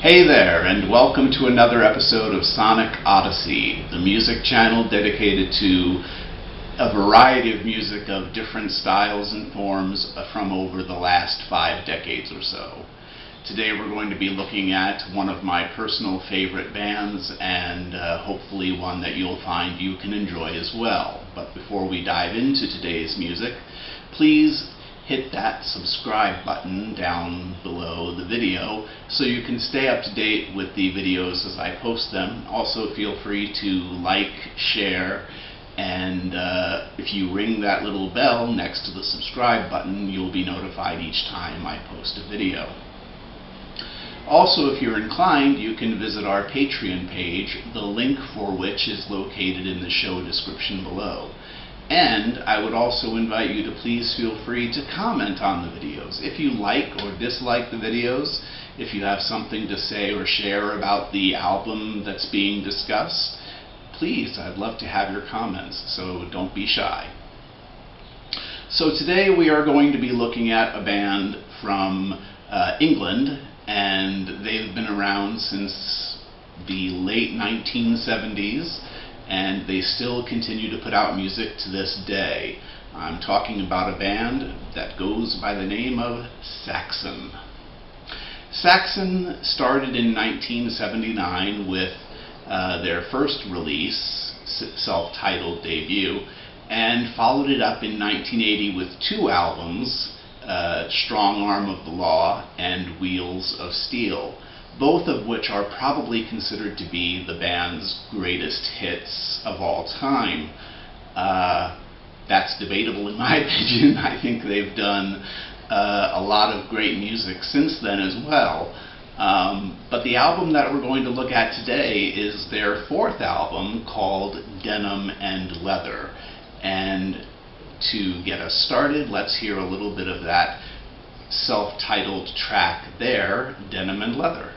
Hey there, and welcome to another episode of Sonic Odyssey, the music channel dedicated to a variety of music of different styles and forms from over the last 5 decades or so. Today we're going to be looking at one of my personal favorite bands, and hopefully one that you'll find you can enjoy as well. But before we dive into today's music, please hit that subscribe button down below the video so you can stay up to date with the videos as I post them. Also, feel free to like, share, and if you ring that little bell next to the subscribe button, you'll be notified each time I post a video. Also, if you're inclined, you can visit our Patreon page, the link for which is located in the show description below. And I would also invite you to please feel free to comment on the videos. If you like or dislike the videos, if you have something to say or share about the album that's being discussed, please, I'd love to have your comments, so don't be shy. So today we are going to be looking at a band from England, and they've been around since the late 1970s. And they still continue to put out music to this day. I'm talking about a band that goes by the name of Saxon. Saxon started in 1979 with their first release, self-titled debut, and followed it up in 1980 with 2 albums, Strong Arm of the Law and Wheels of Steel, both of which are probably considered to be the band's greatest hits of all time. That's debatable in my opinion. I think they've done a lot of great music since then as well. But the album that we're going to look at today is their 4th album, called Denim and Leather. And to get us started, let's hear a little bit of that self-titled track there, Denim and Leather.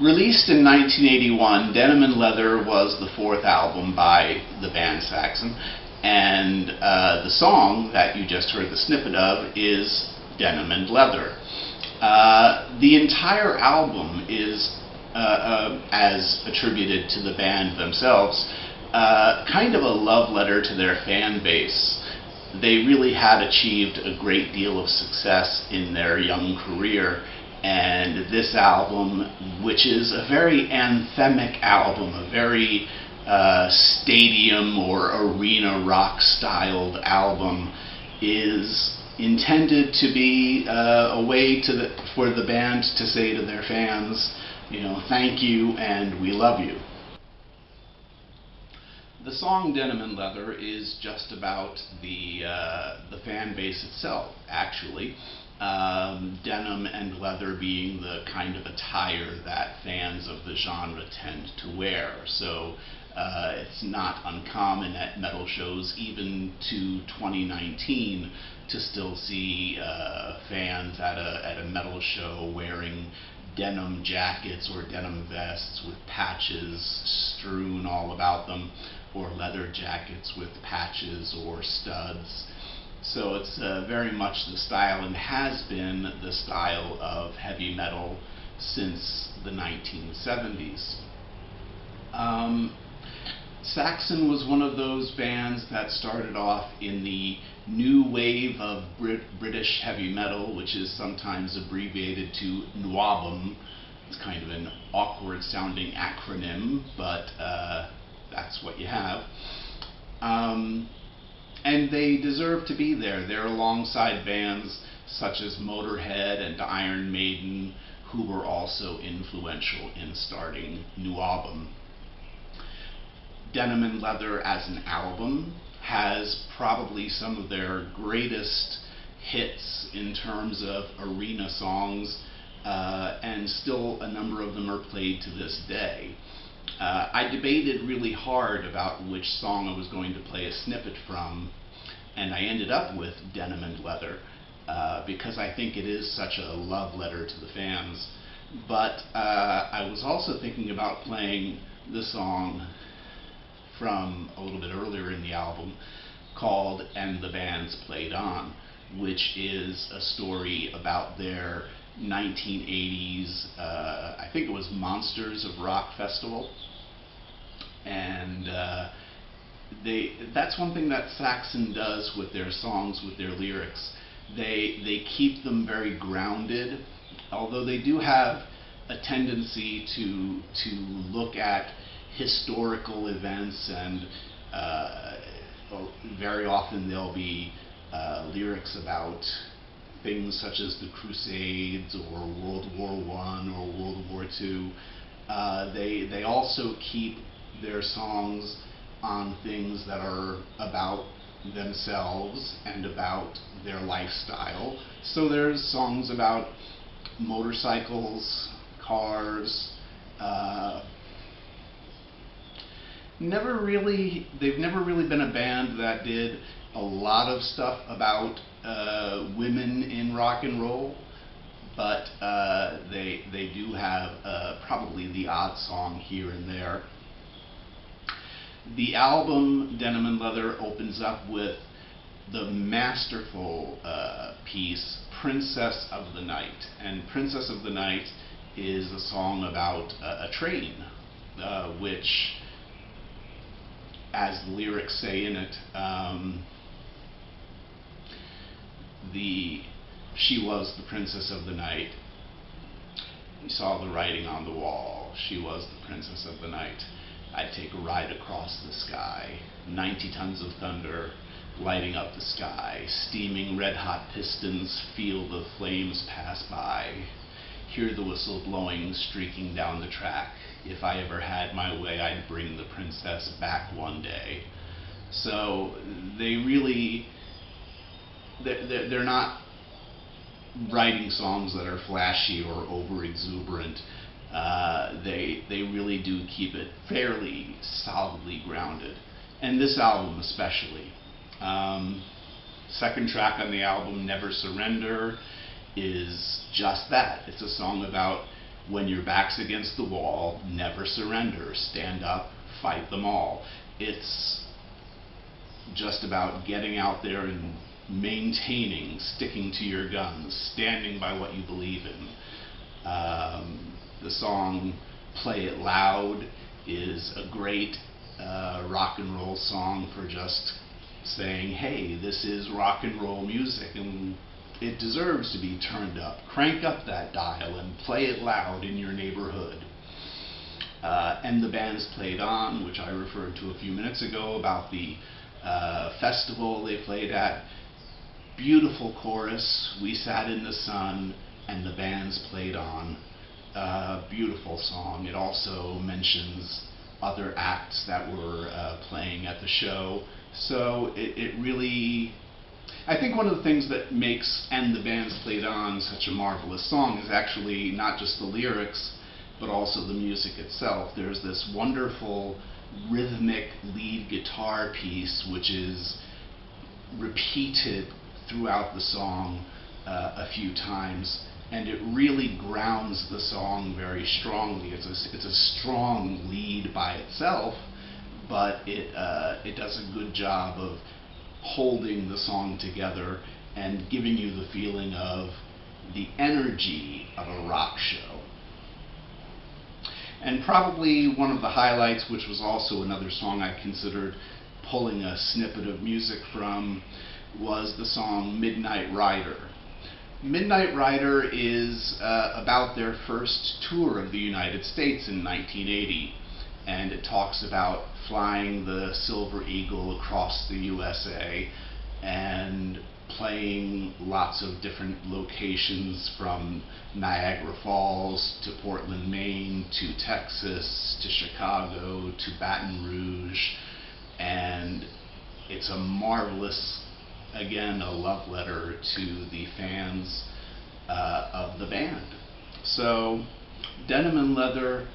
Released in 1981, Denim and Leather was the 4th album by the band Saxon, and the song that you just heard the snippet of is Denim and Leather. The entire album is, as attributed to the band themselves, kind of a love letter to their fan base. They really had achieved a great deal of success in their young career, and this album, which is a very anthemic album, a very stadium or arena rock styled album, is intended to be a way for the band to say to their fans, you know, thank you and we love you. The song Denim and Leather is just about the fan base itself, actually. Denim and leather being the kind of attire that fans of the genre tend to wear. So it's not uncommon at metal shows, even to 2019, to still see fans at a metal show wearing denim jackets or denim vests with patches strewn all about them, or leather jackets with patches or studs. So it's very much the style, and has been the style of heavy metal since the 1970s. Saxon was one of those bands that started off in the new wave of British heavy metal, which is sometimes abbreviated to NWABM. It's kind of an awkward sounding acronym, but that's what you have. And they deserve to be there. They're alongside bands such as Motorhead and Iron Maiden, who were also influential in starting New Album. Denim and Leather as an album has probably some of their greatest hits in terms of arena songs, and still a number of them are played to this day. I debated really hard about which song I was going to play a snippet from, and I ended up with Denim and Leather, because I think it is such a love letter to the fans. But I was also thinking about playing the song from a little bit earlier in the album called And the Bands Played On, which is a story about their 1980s, I think it was Monsters of Rock Festival. And that's one thing that Saxon does with their songs, with their lyrics. They keep them very grounded, although they do have a tendency to look at historical events, and very often there'll be lyrics about things such as the Crusades or World War I or World War II. They also keep their songs on things that are about themselves and about their lifestyle. So there's songs about motorcycles, cars. They've never really been a band that did a lot of stuff about women in rock and roll, but they do have probably the odd song here and there. The album Denim and Leather opens up with the masterful piece Princess of the Night, and Princess of the Night is a song about a train, which, as the lyrics say in it, she was the princess of the night. You saw the writing on the wall. She was the princess of the night. I'd take a ride across the sky. 90 tons of thunder lighting up the sky. Steaming red-hot pistons, feel the flames pass by. Hear the whistle blowing, streaking down the track. If I ever had my way, I'd bring the princess back one day. So they're not writing songs that are flashy or over-exuberant. They really do keep it fairly solidly grounded, and this album especially. Second track on the album, Never Surrender, is just that. It's a song about when your back's against the wall, never surrender, stand up, fight them all. It's just about getting out there and maintaining, sticking to your guns, standing by what you believe in. The song Play It Loud is a great rock and roll song for just saying, hey, this is rock and roll music and it deserves to be turned up. Crank up that dial and play it loud in your neighborhood. And the Bands Played On, which I referred to a few minutes ago about the festival they played at. Beautiful chorus, we sat in the sun and the bands played on. Beautiful song. It also mentions other acts that were playing at the show. So it really, I think one of the things that makes And the Bands Played On such a marvelous song is actually not just the lyrics, but also the music itself. There's this wonderful rhythmic lead guitar piece which is repeated throughout the song a few times, and it really grounds the song very strongly. It's a strong lead by itself, but it does a good job of holding the song together and giving you the feeling of the energy of a rock show. And probably one of the highlights, which was also another song I considered pulling a snippet of music from, was the song Midnight Rider. Midnight Rider is about their first tour of the United States in 1980, and it talks about flying the Silver Eagle across the USA and playing lots of different locations, from Niagara Falls to Portland, Maine, to Texas, to Chicago, to Baton Rouge. And it's a marvelous, again, a love letter to the fans of the band. So Denim and Leather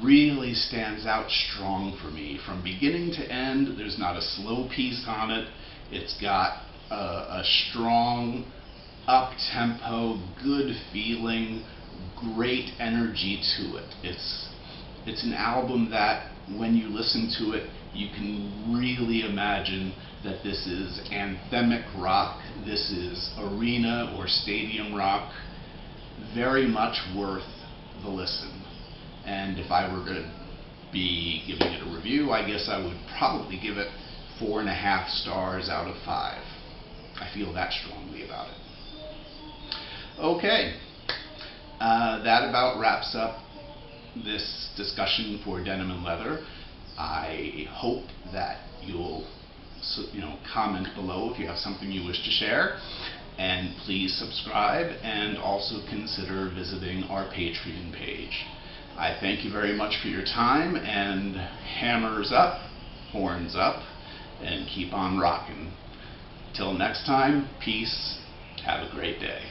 really stands out strong for me. From beginning to end, there's not a slow piece on it. It's got a strong, up-tempo, good feeling, great energy to it. It's an album that, when you listen to it, you can really imagine that this is anthemic rock, this is arena or stadium rock, very much worth the listen. And if I were to be giving it a review, I guess I would probably give it 4.5 stars out of 5. I feel that strongly about it. Okay, that about wraps up this discussion for Denim and Leather. I hope that you'll comment below if you have something you wish to share, and please subscribe, and also consider visiting our Patreon page. I thank you very much for your time, and hammers up, horns up, and keep on rocking. Till next time, peace, have a great day.